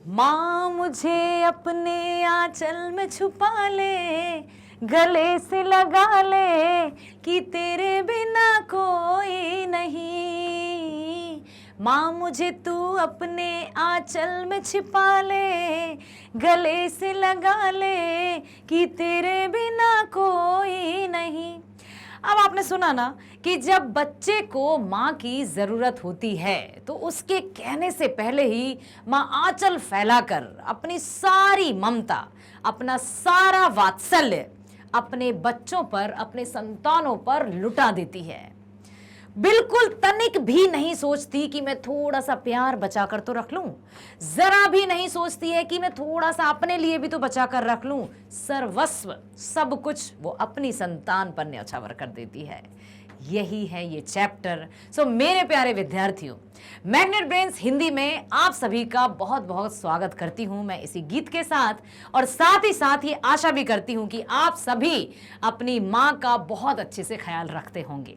माँ मुझे अपने आंचल में छुपा ले, गले से लगा ले कि तेरे बिना कोई नहीं। माँ मुझे तू अपने आंचल में छिपा ले, गले से लगा ले कि तेरे बिना कोई नहीं। अब आपने सुना ना कि जब बच्चे को माँ की ज़रूरत होती है तो उसके कहने से पहले ही माँ आंचल फैलाकर अपनी सारी ममता, अपना सारा वात्सल्य अपने बच्चों पर, अपने संतानों पर लुटा देती है। बिल्कुल तनिक भी नहीं सोचती कि मैं थोड़ा सा प्यार बचा कर तो रख लूं, जरा भी नहीं सोचती है कि मैं थोड़ा सा अपने लिए भी तो बचा कर रख लूं। सर्वस्व सब कुछ वो अपनी संतान पर न्यौछावर कर देती है। यही है ये चैप्टर। सो मेरे प्यारे विद्यार्थियों, मैग्नेट ब्रेन्स हिंदी में आप सभी का बहुत बहुत स्वागत करती हूं मैं इसी गीत के साथ, और साथ ही साथ ये आशा भी करती हूं कि आप सभी अपनी माँ का बहुत अच्छे से ख्याल रखते होंगे।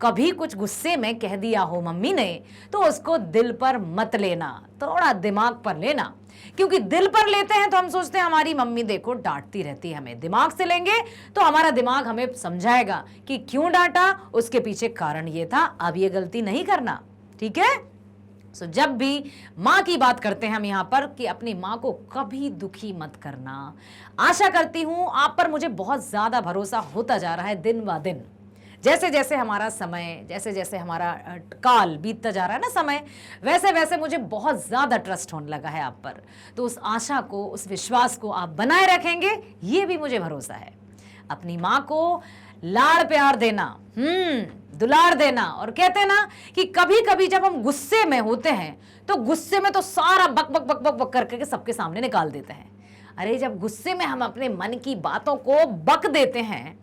कभी कुछ गुस्से में कह दिया हो मम्मी ने तो उसको दिल पर मत लेना, थोड़ा दिमाग पर लेना, क्योंकि दिल पर लेते हैं तो हम सोचते हैं हमारी मम्मी देखो डांटती रहती है हमें। दिमाग से लेंगे तो हमारा दिमाग हमें समझाएगा कि क्यों डांटा, उसके पीछे कारण ये था, अब ये गलती नहीं करना। ठीक है। सो जब भी माँ की बात करते हैं हम यहाँ पर कि अपनी माँ को कभी दुखी मत करना। आशा करती हूँ आप पर मुझे बहुत ज्यादा भरोसा होता जा रहा है दिन ब दिन। जैसे जैसे हमारा समय, जैसे जैसे हमारा काल बीतता जा रहा है ना समय, वैसे वैसे मुझे बहुत ज़्यादा ट्रस्ट होने लगा है आप पर। तो उस आशा को, उस विश्वास को आप बनाए रखेंगे, ये भी मुझे भरोसा है। अपनी माँ को लाड़ प्यार देना, दुलार देना। और कहते हैं ना कि कभी कभी जब हम गुस्से में होते हैं तो गुस्से में तो सारा बक बक बक बक बक करके सबके सामने निकाल देते हैं। अरे जब गुस्से में हम अपने मन की बातों को बक देते हैं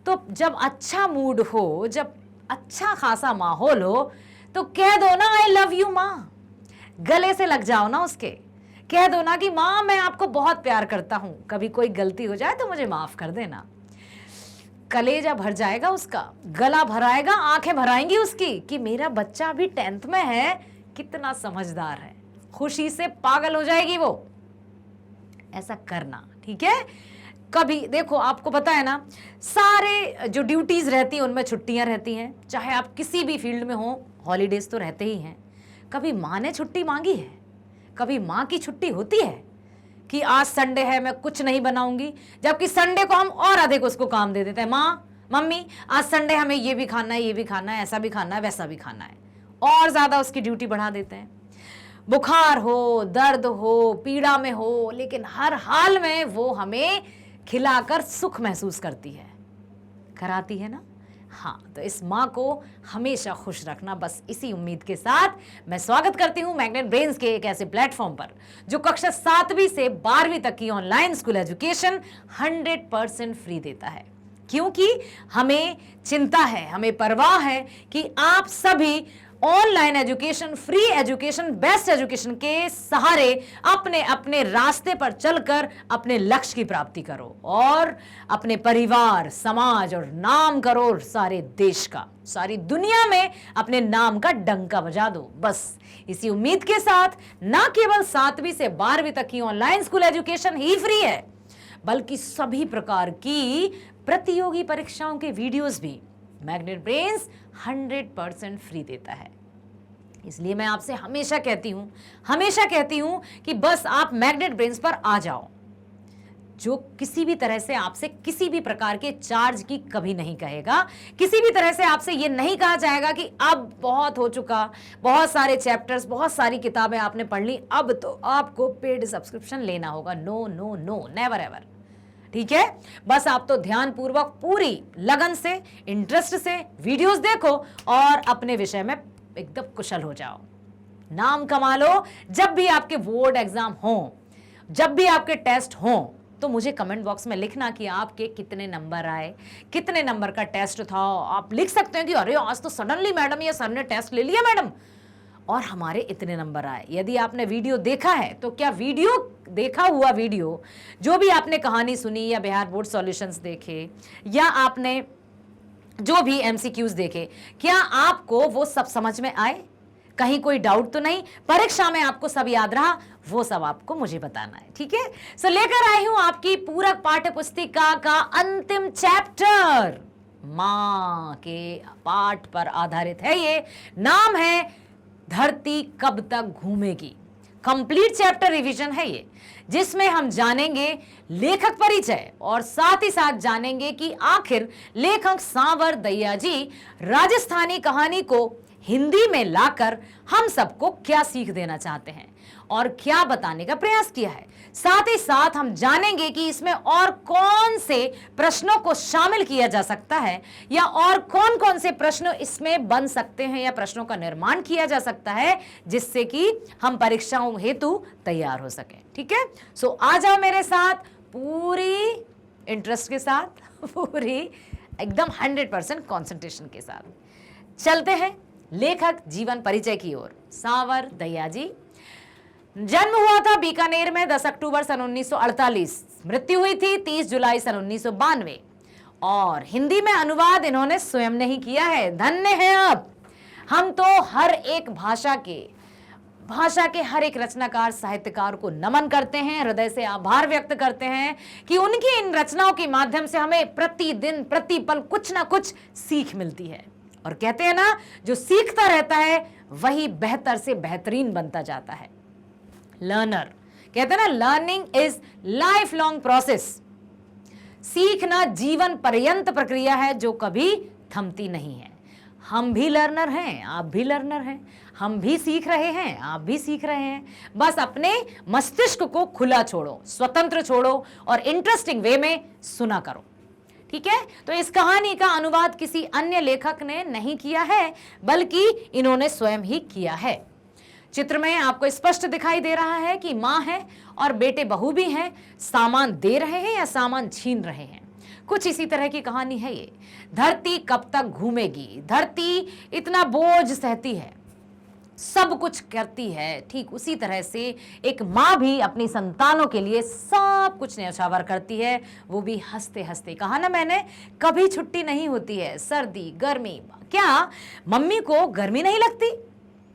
तो जब अच्छा मूड हो, जब अच्छा खासा माहौल हो तो कह दो ना आई लव यू माँ, गले से लग जाओ ना उसके, कह दो ना कि माँ मैं आपको बहुत प्यार करता हूं, कभी कोई गलती हो जाए तो मुझे माफ कर देना। कलेजा भर जाएगा उसका, गला भराएगा, आंखें भराएंगी उसकी कि मेरा बच्चा अभी 10th में है, कितना समझदार है, खुशी से पागल हो जाएगी वो। ऐसा करना, ठीक है। कभी देखो आपको पता है ना, सारे जो ड्यूटीज रहती हैं उनमें छुट्टियां रहती हैं, चाहे आप किसी भी फील्ड में हो, हॉलीडेज तो रहते ही हैं। कभी माँ ने छुट्टी मांगी है? कभी माँ की छुट्टी होती है कि आज संडे है मैं कुछ नहीं बनाऊंगी, जबकि संडे को हम और अधिक उसको काम दे देते हैं। माँ, मम्मी आज संडे हमें ये भी खाना है, ये भी खाना है, ऐसा भी खाना है, वैसा भी खाना है, और ज्यादा उसकी ड्यूटी बढ़ा देते हैं। बुखार हो, दर्द हो, पीड़ा में हो, लेकिन हर हाल में वो हमें खिलाकर सुख महसूस करती है, कराती है ना। हाँ, तो इस माँ को हमेशा खुश रखना, बस इसी उम्मीद के साथ मैं स्वागत करती हूँ मैग्नेट ब्रेन्स के एक ऐसे प्लेटफॉर्म पर जो कक्षा 7वीं से 12वीं तक की ऑनलाइन स्कूल एजुकेशन 100% फ्री देता है। क्योंकि हमें चिंता है, हमें परवाह है कि आप सभी online education, free education, best education के सहारे अपने अपने रास्ते पर चलकर अपने लक्ष्य की प्राप्ति करो और अपने परिवार, समाज और नाम करो सारे देश का, सारी दुनिया में अपने नाम का डंका बजा दो। बस इसी उम्मीद के साथ ना केवल 7वीं से 12वीं तक की ऑनलाइन स्कूल एजुकेशन ही फ्री है, बल्कि सभी प्रकार की प्रतियोगी परीक्षाओं के वीडियोस भी मैग्नेट ब्रेन्स 100% फ्री देता है। इसलिए मैं आपसे हमेशा कहती हूं कि बस आप मैग्नेट ब्रेन्स पर आ जाओ। जो किसी भी तरह से आपसे किसी भी प्रकार के चार्ज की कभी नहीं कहेगा, किसी भी तरह से आपसे ये नहीं कहा जाएगा कि अब बहुत हो चुका, बहुत सारे चैप्टर्स, बहुत सारी किताबें आपने पढ़ ली, अब तो आपको पेड सब्सक्रिप्शन लेना होगा। No no no, never ever. ठीक है, बस आप तो ध्यान पूर्वक, पूरी लगन से, इंटरेस्ट से वीडियोस देखो और अपने विषय में एकदम कुशल हो जाओ, नाम कमा लो। जब भी आपके बोर्ड एग्जाम हो, जब भी आपके टेस्ट हो, तो मुझे कमेंट बॉक्स में लिखना कि आपके कितने नंबर आए, कितने नंबर का टेस्ट था। आप लिख सकते हैं कि अरे आज तो सडनली मैडम या सर ने टेस्ट ले लिया मैडम और हमारे इतने नंबर आए। यदि आपने वीडियो देखा है तो क्या वीडियो, देखा हुआ वीडियो, जो भी आपने कहानी सुनी या बिहार बोर्ड सॉल्यूशंस देखे या आपने जो भी MCQs देखे, क्या आपको वो सब समझ में आए? कहीं कोई डाउट तो नहीं? परीक्षा में आपको सब याद रहा? वो सब आपको मुझे बताना है, ठीक है? सो लेकर आई हूं आपकी पूरक पाठ्य पुस्तिका का अंतिम चैप्टर, मां के पाठ पर आधारित है। ये नाम है धरती कब तक घूमेगी। कंप्लीट चैप्टर रिवीजन है ये, जिसमें हम जानेंगे लेखक परिचय और साथ ही साथ जानेंगे कि आखिर लेखक सांवर दहिया जी राजस्थानी कहानी को हिंदी में लाकर हम सबको क्या सीख देना चाहते हैं और क्या बताने का प्रयास किया है। साथ ही साथ हम जानेंगे कि इसमें और कौन से प्रश्नों को शामिल किया जा सकता है या और कौन कौन से प्रश्न इसमें बन सकते हैं या प्रश्नों का निर्माण किया जा सकता है जिससे कि हम परीक्षाओं हेतु तैयार हो सकें, ठीक है? सो आ जाओ मेरे साथ पूरी इंटरेस्ट के साथ, पूरी एकदम 100% कंसंट्रेशन के साथ चलते हैं लेखक जीवन परिचय की ओर। सांवर दहिया जी, जन्म हुआ था बीकानेर में 10 अक्टूबर सन 1948, मृत्यु हुई थी 30 जुलाई सन 1992 और हिंदी में अनुवाद इन्होंने स्वयं ने ही किया है। धन्य है आप। हम तो हर एक भाषा के हर एक रचनाकार साहित्यकार को नमन करते हैं, हृदय से आभार व्यक्त करते हैं कि उनकी इन रचनाओं के माध्यम से हमें प्रतिदिन प्रतिपल कुछ ना कुछ सीख मिलती है। और कहते हैं ना, जो सीखता रहता है वही बेहतर से बेहतरीन बनता जाता है। लर्नर कहते हैं ना, learning is life long process. सीखना जीवन पर्यंत प्रक्रिया है जो कभी थमती नहीं है। हम भी लर्नर हैं, आप भी लर्नर हैं, हम भी सीख रहे हैं, आप भी सीख रहे हैं। बस अपने मस्तिष्क को खुला छोड़ो, स्वतंत्र छोड़ो और इंटरेस्टिंग वे में सुना करो, ठीक है? तो इस कहानी का अनुवाद किसी अन्य लेखक ने नहीं किया है, बल्कि इन्होंने स्वयं ही किया है। चित्र में आपको स्पष्ट दिखाई दे रहा है कि मां है और बेटे बहू भी हैं, सामान दे रहे हैं या सामान छीन रहे हैं। कुछ इसी तरह की कहानी है ये। धरती कब तक घूमेगी। धरती इतना बोझ सहती है, सब कुछ करती है, ठीक उसी तरह से एक माँ भी अपनी संतानों के लिए सब कुछ न्यौछावर करती है, वो भी हंसते हंसते। कहा ना मैंने, कभी छुट्टी नहीं होती है, सर्दी गर्मी। क्या मम्मी को गर्मी नहीं लगती?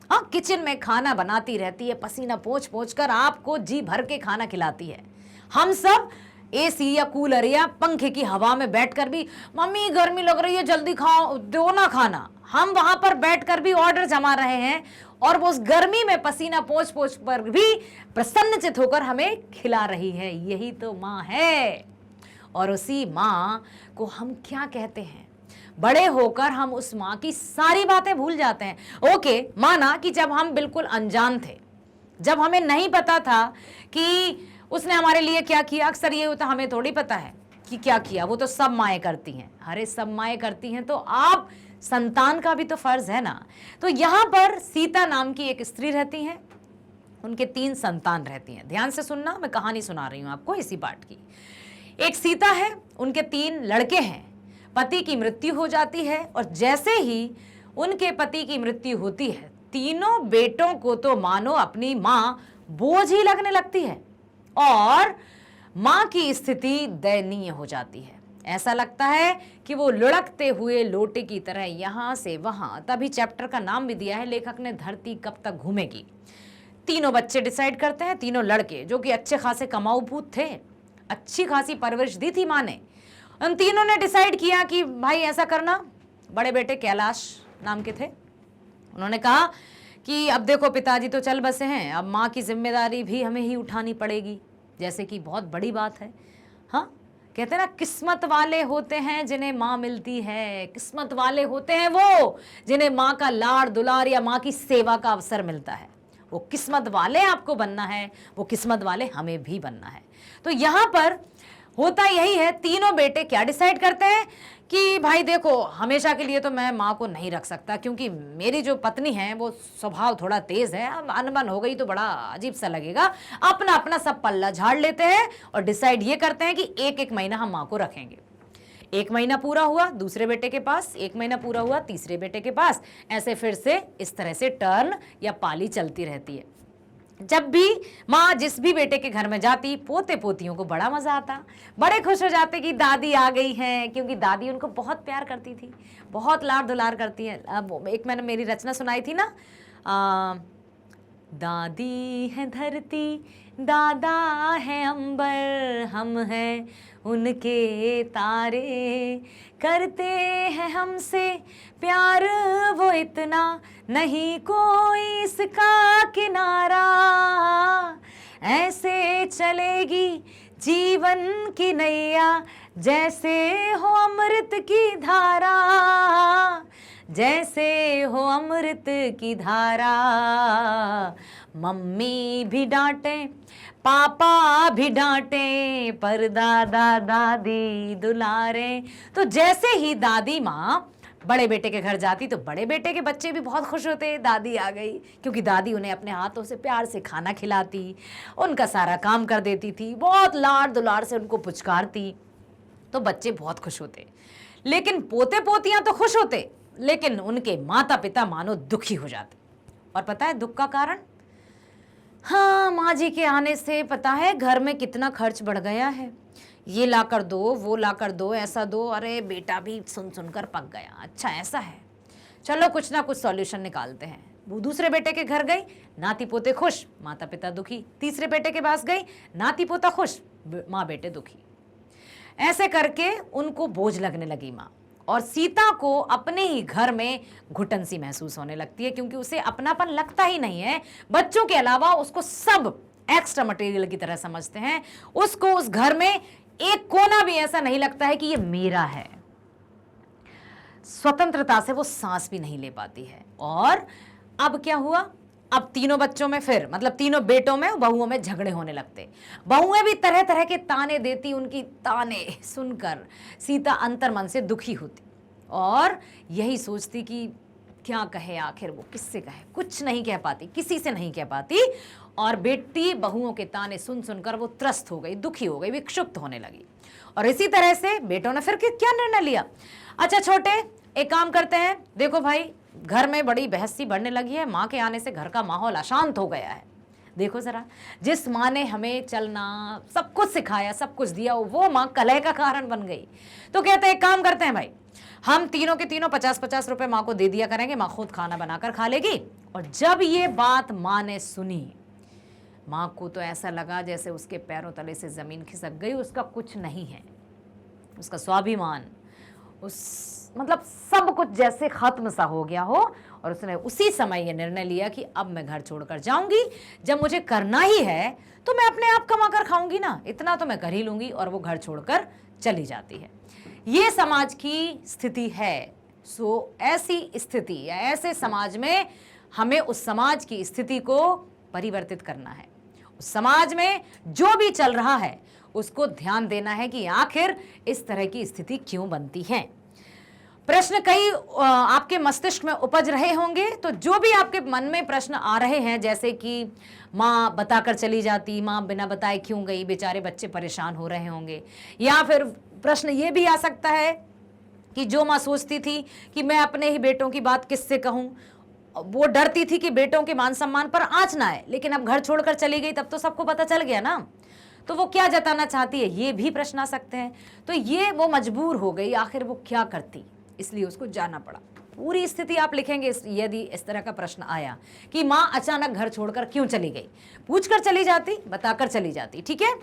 हाँ, किचन में खाना बनाती रहती है, पसीना पोंछ पोंछ कर आपको जी भर के खाना खिलाती है। हम सब एसी या कूलर या पंखे की हवा में बैठकर भी, मम्मी गर्मी लग रही है जल्दी खाओ, दो ना खाना। हम वहां पर बैठकर भी ऑर्डर जमा रहे हैं और वो उस गर्मी में पसीना पोंछ पोंछ पर भी प्रसन्नचित होकर हमें खिला रही है। यही तो माँ है। और उसी माँ को हम क्या कहते हैं? बड़े होकर हम उस माँ की सारी बातें भूल जाते हैं। ओके, माना कि जब हम बिल्कुल अनजान थे, जब हमें नहीं पता था कि उसने हमारे लिए क्या किया, अक्सर ये होता हमें थोड़ी पता है कि क्या किया, वो तो सब माएँ करती हैं। अरे सब माएँ करती हैं तो आप संतान का भी तो फर्ज है ना। तो यहाँ पर सीता नाम की एक स्त्री रहती हैं, उनके 3 संतान रहती हैं। ध्यान से सुनना, मैं कहानी सुना रही हूँ आपको इसी पाठ की। एक सीता है, उनके 3 लड़के हैं। पति की मृत्यु हो जाती है और जैसे ही उनके पति की मृत्यु होती है, तीनों बेटों को तो मानो अपनी माँ बोझ ही लगने लगती है और माँ की स्थिति दयनीय हो जाती है। ऐसा लगता है कि वो लुढ़कते हुए लोटे की तरह यहाँ से वहाँ। तभी चैप्टर का नाम भी दिया है लेखक ने, धरती कब तक घूमेगी। तीनों बच्चे डिसाइड करते हैं, तीनों लड़के जो कि अच्छे खासे कमाऊ पूत थे, अच्छी खासी परवरिश दी थी माँ ने। उन तीनों ने डिसाइड किया कि भाई ऐसा करना। बड़े बेटे कैलाश नाम के थे, उन्होंने कहा कि अब देखो पिताजी तो चल बसे हैं, अब माँ की जिम्मेदारी भी हमें ही उठानी पड़ेगी, जैसे कि बहुत बड़ी बात है। हाँ, कहते हैं ना, किस्मत वाले होते हैं जिन्हें माँ मिलती है, किस्मत वाले होते हैं वो जिन्हें माँ का लाड़ दुलार या माँ की सेवा का अवसर मिलता है। वो किस्मत वाले आपको बनना है, वो किस्मत वाले हमें भी बनना है। तो यहाँ पर होता यही है। तीनों बेटे क्या डिसाइड करते हैं कि भाई देखो, हमेशा के लिए तो मैं माँ को नहीं रख सकता, क्योंकि मेरी जो पत्नी है वो स्वभाव थोड़ा तेज है, अब अनबन हो गई तो बड़ा अजीब सा लगेगा। अपना अपना सब पल्ला झाड़ लेते हैं और डिसाइड ये करते हैं कि 1-1 महीना हम माँ को रखेंगे। 1 महीना पूरा हुआ दूसरे बेटे के पास, 1 महीना पूरा हुआ तीसरे बेटे के पास, ऐसे फिर से इस तरह से टर्न या पाली चलती रहती है। जब भी माँ जिस भी बेटे के घर में जाती, पोते पोतियों को बड़ा मजा आता, बड़े खुश हो जाते कि दादी आ गई हैं, क्योंकि दादी उनको बहुत प्यार करती थी, बहुत लाड़ दुलार करती है। अब एक मैंने मेरी रचना सुनाई थी ना, दादी है धरती, दादा है अंबर, हम हैं उनके तारे, करते हैं हमसे प्यार वो इतना, नहीं कोई इसका किनारा, ऐसे चलेगी जीवन की नैया, जैसे हो अमृत की धारा, जैसे हो अमृत की धारा। मम्मी भी डांटे, पापा भी डांटे, पर दादा दादी दुलारे। तो जैसे ही दादी माँ बड़े बेटे के घर जाती तो बड़े बेटे के बच्चे भी बहुत खुश होते, दादी आ गई, क्योंकि दादी उन्हें अपने हाथों से प्यार से खाना खिलाती, उनका सारा काम कर देती थी, बहुत लाड दुलार से उनको पुचकारती, तो बच्चे बहुत खुश होते। लेकिन पोते पोतियां तो खुश होते, लेकिन उनके माता पिता मानो दुखी हो जाते। और पता है दुख का कारण? हाँ, माँ जी के आने से पता है घर में कितना खर्च बढ़ गया है, ये ला कर दो, वो ला कर दो, ऐसा दो। अरे बेटा भी सुन सुनकर पक गया, अच्छा ऐसा है, चलो कुछ ना कुछ सॉल्यूशन निकालते हैं। वो दूसरे बेटे के घर गई, नाती पोते खुश, माता पिता दुखी। तीसरे बेटे के पास गई, नाती पोता खुश, माँ बेटे दुखी। ऐसे करके उनको बोझ लगने लगी माँ, और सीता को अपने ही घर में घुटन सी महसूस होने लगती है, क्योंकि उसे अपनापन लगता ही नहीं है। बच्चों के अलावा उसको सब एक्स्ट्रा मटेरियल की तरह समझते हैं। उसको उस घर में एक कोना भी ऐसा नहीं लगता है कि ये मेरा है। स्वतंत्रता से वो सांस भी नहीं ले पाती है। और अब क्या हुआ? अब तीनों बच्चों में फिर मतलब तीनों बेटों में, बहुओं में झगड़े होने लगते। बहुएं भी तरह तरह के ताने देती, उनकी ताने सुनकर सीता अंतर्मन से दुखी होती और यही सोचती कि क्या कहे, आखिर वो किससे कहे, कुछ नहीं कह पाती, किसी से नहीं कह पाती। और बेटी बहुओं के ताने सुन सुनकर वो त्रस्त हो गई, दुखी हो गई, विक्षुब्ध होने लगी। और इसी तरह से बेटों ने फिर क्या निर्णय लिया? अच्छा छोटे, एक काम करते हैं, देखो भाई घर में बड़ी बहस सी बढ़ने लगी है, माँ के आने से घर का माहौल अशांत हो गया है। देखो जरा, जिस माँ ने हमें चलना सब कुछ सिखाया, सब कुछ दिया, वो माँ कलह का कारण बन गई। तो कहते हैं एक काम करते हैं भाई, हम तीनों के तीनों 50-50 रुपए माँ को दे दिया करेंगे, माँ खुद खाना बनाकर खा लेगी। और जब ये बात माँ ने सुनी, माँ को तो ऐसा लगा जैसे उसके पैरों तले से जमीन खिसक गई। उसका कुछ नहीं है, उसका स्वाभिमान, उस मतलब सब कुछ जैसे खत्म सा हो गया हो। और उसने उसी समय ये निर्णय लिया कि अब मैं घर छोड़कर जाऊंगी, जब मुझे करना ही है तो मैं अपने आप कमा कर खाऊंगी ना, इतना तो मैं कर ही लूंगी। और वो घर छोड़कर चली जाती है। ये समाज की स्थिति है। सो ऐसी स्थिति या ऐसे समाज में हमें उस समाज की स्थिति को परिवर्तित करना है। उस समाज में जो भी चल रहा है उसको ध्यान देना है कि आखिर इस तरह की स्थिति क्यों बनती है। प्रश्न कई आपके मस्तिष्क में उपज रहे होंगे। तो जो भी आपके मन में प्रश्न आ रहे हैं, जैसे कि माँ बताकर चली जाती, माँ बिना बताए क्यों गई, बेचारे बच्चे परेशान हो रहे होंगे। या फिर प्रश्न ये भी आ सकता है कि जो माँ सोचती थी कि मैं अपने ही बेटों की बात किससे कहूँ, वो डरती थी कि बेटों के मान सम्मान पर आंच ना आए, लेकिन अब घर छोड़कर चली गई, तब तो सबको पता चल गया ना, तो वो क्या जताना चाहती है, ये भी प्रश्न आ सकते हैं। तो ये वो मजबूर हो गई, आखिर वो क्या करती, इसलिए उसको जाना पड़ा। पूरी स्थिति आप लिखेंगे यदि इस तरह का प्रश्न आया कि माँ अचानक घर छोड़कर क्यों चली गई, पूछकर चली जाती, बताकर चली जाती। ठीक है।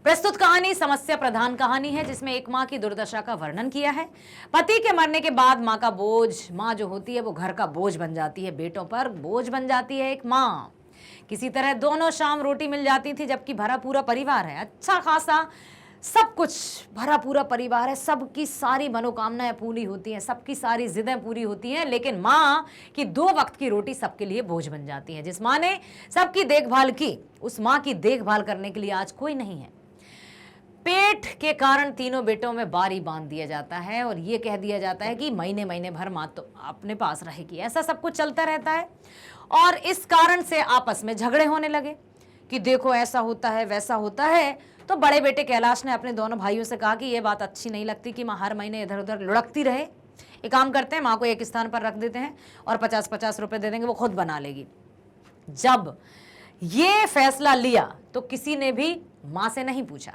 प्रस्तुत कहानी समस्या प्रधान कहानी है, जिसमें एक माँ की दुर्दशा का वर्णन किया है। पति के मरने के बाद माँ का बोझ, माँ जो होती है वो घर का बोझ बन जाती है, बेटों पर बोझ बन जाती है एक माँ। किसी तरह दोनों शाम रोटी मिल जाती थी, जबकि भरा पूरा परिवार है, अच्छा खासा सब कुछ भरा पूरा परिवार है, सबकी सारी मनोकामनाएं पूरी होती हैं, सबकी सारी जिदें पूरी होती हैं, लेकिन माँ की 2 वक्त की रोटी सबके लिए बोझ बन जाती है। जिस माँ ने सबकी देखभाल की, उस माँ की देखभाल करने के लिए आज कोई नहीं है। पेट के कारण तीनों बेटों में बारी बांध दिया जाता है और ये कह दिया जाता है कि महीने महीने भर माँ तो अपने पास रहेगी। ऐसा सब कुछ चलता रहता है और इस कारण से आपस में झगड़े होने लगे कि देखो ऐसा होता है, वैसा होता है। तो बड़े बेटे कैलाश ने अपने दोनों भाइयों से कहा कि ये बात अच्छी नहीं लगती कि माँ हर महीने इधर उधर लुढ़कती रहे। एक काम करते हैं, माँ को एक स्थान पर रख देते हैं और 50-50 रुपए दे देंगे, वो खुद बना लेगी। जब ये फैसला लिया तो किसी ने भी माँ से नहीं पूछा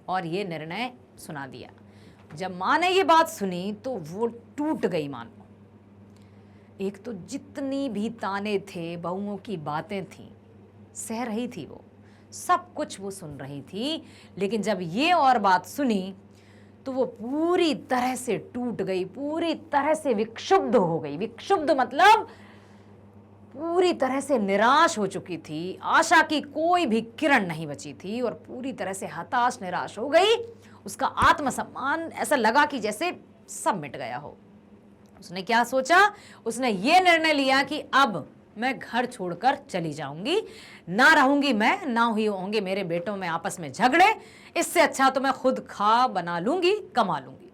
और ये निर्णय सुना दिया। जब माँ ने ये बात सुनी तो वो टूट गई, मानो एक तो जितनी भी ताने थे, बहुओं की बातें थीं, सह रही थी वो, सब कुछ वो सुन रही थी। लेकिन जब ये और बात सुनी तो वो पूरी तरह से टूट गई, पूरी तरह से विक्षुब्ध हो गई। विक्षुब्ध मतलब पूरी तरह से निराश हो चुकी थी, आशा की कोई भी किरण नहीं बची थी और पूरी तरह से हताश निराश हो गई। उसका आत्मसम्मान ऐसा लगा कि जैसे सब मिट गया हो। उसने क्या सोचा, उसने ये निर्णय लिया कि अब मैं घर छोड़कर चली जाऊंगी, ना रहूंगी मैं, ना ही होंगे मेरे बेटों में आपस में झगड़े, इससे अच्छा तो मैं खुद खा बना लूंगी, कमा लूंगी।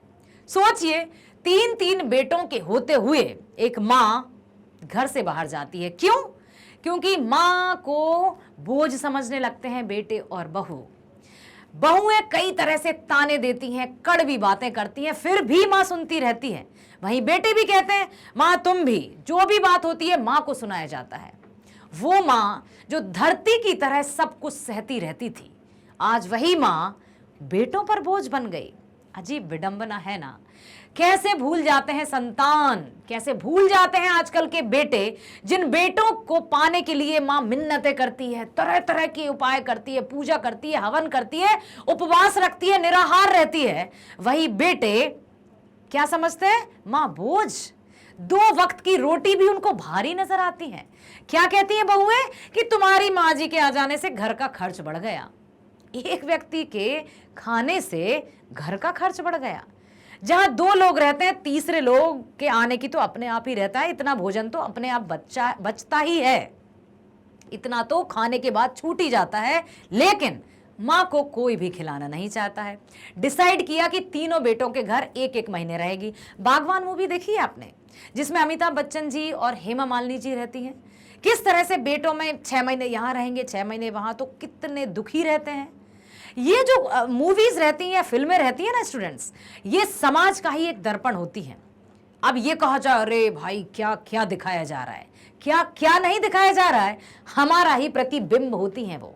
सोचिए, 3-3 बेटों के होते हुए एक माँ घर से बाहर जाती है। क्यों? क्योंकि माँ को बोझ समझने लगते हैं बेटे और बहू। बहुएं कई तरह से ताने देती हैं, कड़वी बातें करती हैं, फिर भी माँ सुनती रहती है। वहीं बेटे भी कहते हैं माँ तुम भी, जो भी बात होती है माँ को सुनाया जाता है। वो माँ जो धरती की तरह सब कुछ सहती रहती थी, आज वही माँ बेटों पर बोझ बन गई। अजीब विडंबना है ना। कैसे भूल जाते हैं संतान, कैसे भूल जाते हैं आजकल के बेटे, जिन बेटों को पाने के लिए माँ मिन्नतें करती है, तरह तरह के उपाय करती है, पूजा करती है, हवन करती है, उपवास रखती है, निराहार रहती है। वही बेटे क्या समझते हैं, माँ बोझ। 2 वक्त की रोटी भी उनको भारी नजर आती है। क्या कहती है बहुएं कि तुम्हारी माँ जी के आ जाने से घर का खर्च बढ़ गया। एक व्यक्ति के खाने से घर का खर्च बढ़ गया। जहां 2 लोग रहते हैं, तीसरे लोग के आने की तो अपने आप ही रहता है। इतना भोजन तो अपने आप बचता ही है, इतना तो खाने के बाद छूट ही जाता है। लेकिन माँ को कोई भी खिलाना नहीं चाहता है। डिसाइड किया कि तीनों बेटों के घर 1-1 महीने रहेगी। बागवान मूवी देखी है आपने, जिसमें अमिताभ बच्चन जी और हेमा मालिनी जी रहती हैं। किस तरह से बेटों में 6 महीने यहाँ रहेंगे, 6 महीने वहां, तो कितने दुखी रहते हैं। ये जो मूवीज रहती हैं या फिल्में रहती हैं ना स्टूडेंट्स, ये समाज का ही एक दर्पण होती हैं। अब ये कहा जाए अरे भाई क्या क्या दिखाया जा रहा है, क्या क्या नहीं दिखाया जा रहा है, हमारा ही प्रतिबिंब होती हैं वो।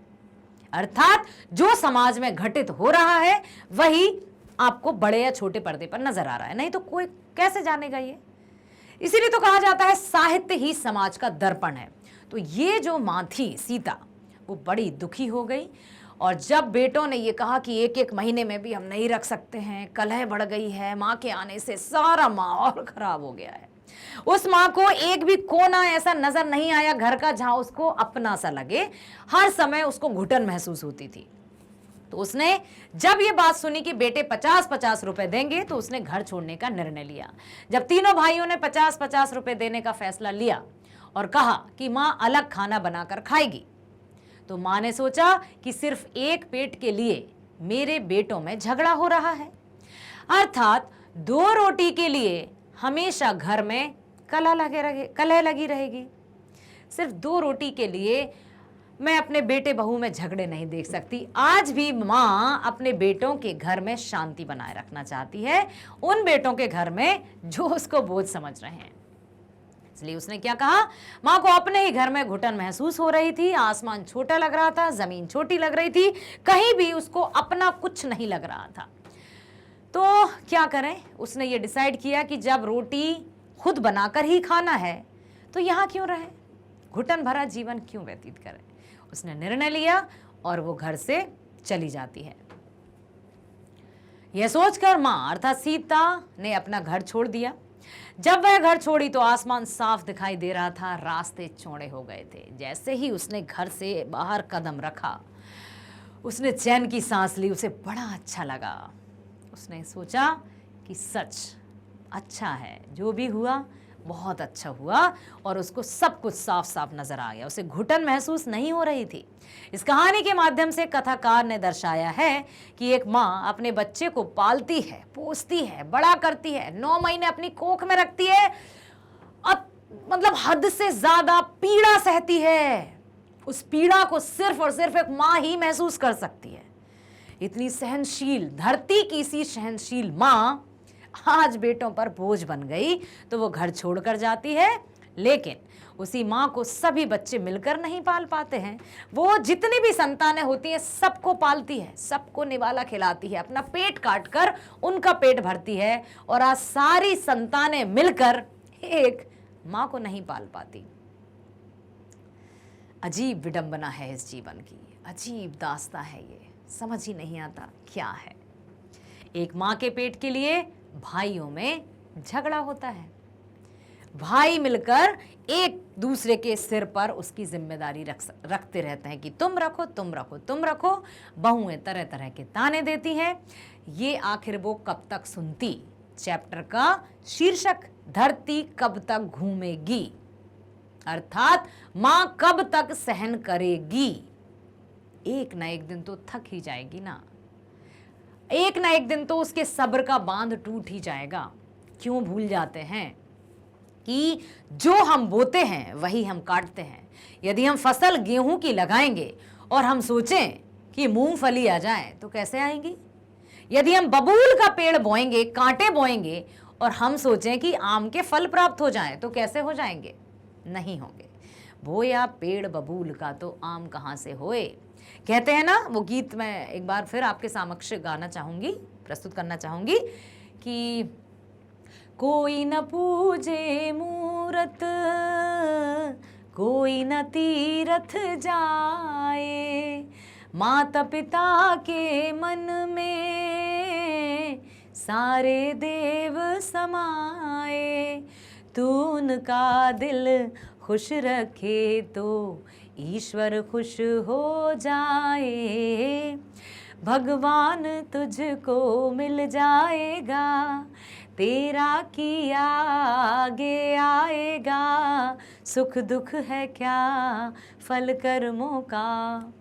अर्थात जो समाज में घटित हो रहा है वही आपको बड़े या छोटे पर्दे पर नजर आ रहा है, नहीं तो कोई कैसे जानेगा ये। इसीलिए तो कहा जाता है साहित्य ही समाज का दर्पण है। तो ये जो मां थी सीता, वो बड़ी दुखी हो गई। और जब बेटों ने ये कहा कि 1-1 महीने में भी हम नहीं रख सकते हैं, कलह बढ़ गई है, माँ के आने से सारा माहौल खराब हो गया है। उस माँ को एक भी कोना ऐसा नजर नहीं आया घर का जहां उसको अपना सा लगे। हर समय उसको घुटन महसूस होती थी। तो उसने जब ये बात सुनी कि बेटे 50-50 रुपए देंगे, तो उसने घर छोड़ने का निर्णय लिया। जब तीनों भाइयों ने 50-50 रुपए देने का फैसला लिया और कहा कि माँ अलग खाना बनाकर खाएगी, तो माँ ने सोचा कि सिर्फ एक पेट के लिए मेरे बेटों में झगड़ा हो रहा है। अर्थात 2 रोटी के लिए हमेशा घर में कलह लगी रहेगी। सिर्फ 2 रोटी के लिए मैं अपने बेटे बहू में झगड़े नहीं देख सकती। आज भी माँ अपने बेटों के घर में शांति बनाए रखना चाहती है, उन बेटों के घर में जो उसको बोझ समझ रहे हैं। इसलिए उसने क्या कहा, माँ को अपने ही घर में घुटन महसूस हो रही थी, आसमान छोटा लग रहा था, जमीन छोटी लग रही थी, कहीं भी उसको अपना कुछ नहीं लग रहा था। तो क्या करें, उसने ये डिसाइड किया कि जब रोटी खुद बनाकर ही खाना है तो यहाँ क्यों रहे, घुटन भरा जीवन क्यों व्यतीत करें। उसने निर्णय लिया और वो घर से चली जाती है। यह सोचकर माँ अर्थात सीता ने अपना घर छोड़ दिया। जब वह घर छोड़ी तो आसमान साफ दिखाई दे रहा था, रास्ते चौड़े हो गए थे। जैसे ही उसने घर से बाहर कदम रखा, उसने चैन की सांस ली, उसे बड़ा अच्छा लगा। उसने सोचा कि सच अच्छा है, जो भी हुआ बहुत अच्छा हुआ, और उसको सब कुछ साफ साफ नजर आ गया। उसे घुटन महसूस नहीं हो रही थी। इस कहानी के माध्यम से कथाकार ने दर्शाया है कि एक माँ अपने बच्चे को पालती है, पोसती है, बड़ा करती है, 9 महीने अपनी कोख में रखती है, मतलब हद से ज्यादा पीड़ा सहती है। उस पीड़ा को सिर्फ और सिर्फ एक माँ ही महसूस कर सकती है। इतनी सहनशील, धरती की सी सहनशील माँ आज बेटों पर बोझ बन गई तो वो घर छोड़कर जाती है। लेकिन उसी माँ को सभी बच्चे मिलकर नहीं पाल पाते हैं। वो जितनी भी संतानें होती हैं सबको पालती है, सबको निवाला खिलाती है, अपना पेट काट कर उनका पेट भरती है। और आज सारी संतानें मिलकर एक माँ को नहीं पाल पाती। अजीब विडंबना है इस जीवन की, अजीब दास्ता है ये, समझ ही नहीं आता क्या है। एक माँ के पेट के लिए भाइयों में झगड़ा होता है, भाई मिलकर एक दूसरे के सिर पर उसकी जिम्मेदारी रखते रहते हैं कि तुम रखो तुम रखो तुम रखो। बहुएं तरह तरह के ताने देती हैं। ये आखिर वो कब तक सुनती। चैप्टर का शीर्षक धरती कब तक घूमेगी, अर्थात मां कब तक सहन करेगी। एक ना एक दिन तो थक ही जाएगी ना, एक ना एक दिन तो उसके सब्र का बांध टूट ही जाएगा। क्यों भूल जाते हैं कि जो हम बोते हैं वही हम काटते हैं। यदि हम फसल गेहूं की लगाएंगे और हम सोचें कि मूंगफली आ जाए तो कैसे आएंगी। यदि हम बबूल का पेड़ बोएंगे, कांटे बोएंगे और हम सोचें कि आम के फल प्राप्त हो जाएं तो कैसे हो जाएंगे, नहीं होंगे। बोया पेड़ बबूल का तो आम कहाँ से होए। कहते हैं ना वो गीत, मैं एक बार फिर आपके समक्ष गाना चाहूंगी, प्रस्तुत करना चाहूंगी कि कोई न पूजे मूरत, कोई न तीरथ जाए, माता पिता के मन में सारे देव समाए। तू उनका दिल खुश रखे तो ईश्वर खुश हो जाए। भगवान तुझको मिल जाएगा, तेरा किया आगे आएगा। सुख दुख है क्या फल कर्मों का,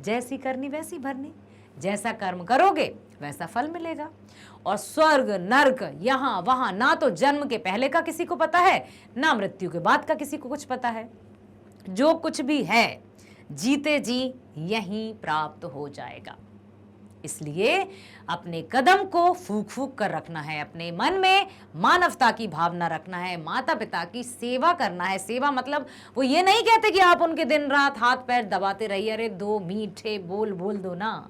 जैसी करनी वैसी भरनी। जैसा कर्म करोगे वैसा फल मिलेगा। और स्वर्ग नर्क यहाँ वहाँ ना तो जन्म के पहले का किसी को पता है, ना मृत्यु के बाद का किसी को कुछ पता है। जो कुछ भी है जीते जी यहीं प्राप्त हो जाएगा। इसलिए अपने कदम को फूंक फूंक कर रखना है, अपने मन में मानवता की भावना रखना है, माता पिता की सेवा करना है। सेवा मतलब वो ये नहीं कहते कि आप उनके दिन रात हाथ पैर दबाते रहिए। अरे दो मीठे बोल बोल दो ना,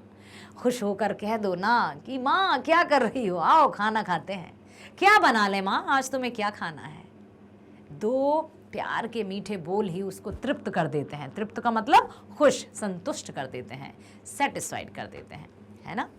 खुश होकर कह दो ना कि माँ क्या कर रही हो, आओ खाना खाते हैं। क्या बना ले माँ, आज तुम्हें क्या खाना है। दो प्यार के मीठे बोल ही उसको तृप्त कर देते हैं। तृप्त का मतलब खुश, संतुष्ट कर देते हैं, सेटिस्फाइड कर देते हैं, है ना।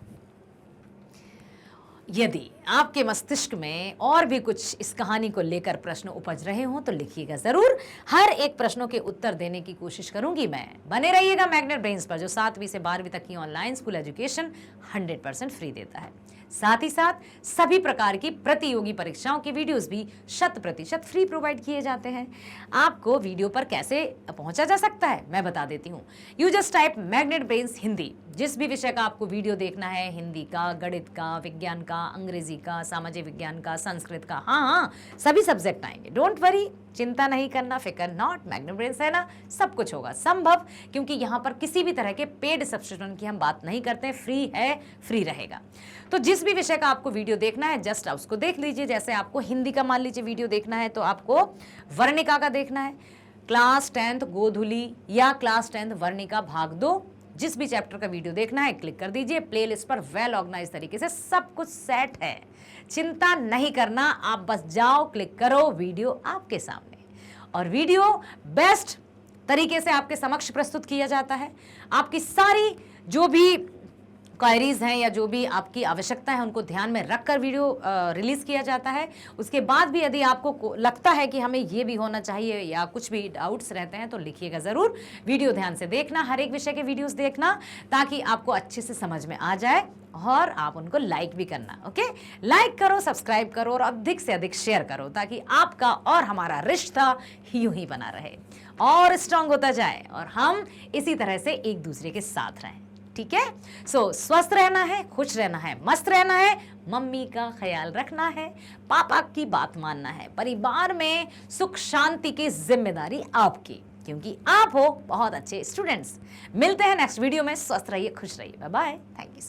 यदि आपके मस्तिष्क में और भी कुछ इस कहानी को लेकर प्रश्न उपज रहे हों तो लिखिएगा जरूर। हर एक प्रश्नों के उत्तर देने की कोशिश करूंगी मैं। बने रहिएगा मैग्नेट ब्रेन्स पर, जो 7वीं से 12वीं तक की ऑनलाइन स्कूल एजुकेशन 100% फ्री देता है। साथ ही साथ सभी प्रकार की प्रतियोगी परीक्षाओं के वीडियोस भी 100% फ्री प्रोवाइड किए जाते हैं। आपको वीडियो पर कैसे पहुंचा जा सकता है मैं बता देती हूँ। You just type magnet brains Hindi. जिस भी विषय का आपको वीडियो देखना है, हिंदी का, गणित का, विज्ञान का, अंग्रेजी का, सामाजिक विज्ञान का, संस्कृत का, हाँ सभी सब्जेक्ट आएंगे। डोंट वरी, चिंता नहीं करना, फिकर नॉट। मैग्नेट ब्रेन्स है ना, सब कुछ होगा संभव, क्योंकि यहाँ पर किसी भी तरह के पेड सब्सक्रिप्शन की हम बात नहीं करते। फ्री है, फ्री रहेगा। तो जिस भी विषय का आपको वीडियो देखना है जस्ट उसको देख लीजिए। जैसे आपको हिंदी का मान लीजिए वीडियो देखना है तो आपको वर्णिका का देखना है, क्लास 10th गोधुली या क्लास 10th वर्णिका भाग 2, जिस भी चैप्टर का वीडियो देखना है क्लिक कर दीजिए। प्लेलिस्ट पर वेल ऑर्गेनाइज तरीके से सब कुछ सेट है, चिंता नहीं करना। आप बस जाओ, क्लिक करो, वीडियो आपके सामने। और वीडियो बेस्ट तरीके से आपके समक्ष प्रस्तुत किया जाता है। आपकी सारी जो भी क्वेरीज हैं या जो भी आपकी आवश्यकता है उनको ध्यान में रखकर वीडियो रिलीज किया जाता है। उसके बाद भी यदि आपको लगता है कि हमें ये भी होना चाहिए या कुछ भी डाउट्स रहते हैं तो लिखिएगा ज़रूर। वीडियो ध्यान से देखना, हर एक विषय के वीडियोस देखना, ताकि आपको अच्छे से समझ में आ जाए। और आप उनको लाइक भी करना, ओके। लाइक करो, सब्सक्राइब करो और अधिक से अधिक शेयर करो, ताकि आपका और हमारा रिश्ता यूं ही बना रहे और स्ट्रांग होता जाए और हम इसी तरह से एक दूसरे के साथ रहें, ठीक है। सो स्वस्थ रहना है, खुश रहना है, मस्त रहना है, मम्मी का ख्याल रखना है, पापा की बात मानना है, परिवार में सुख शांति की जिम्मेदारी आपकी, क्योंकि आप हो बहुत अच्छे स्टूडेंट्स। मिलते हैं नेक्स्ट वीडियो में। स्वस्थ रहिए, खुश रहिए, बाय बाय, थैंक यू।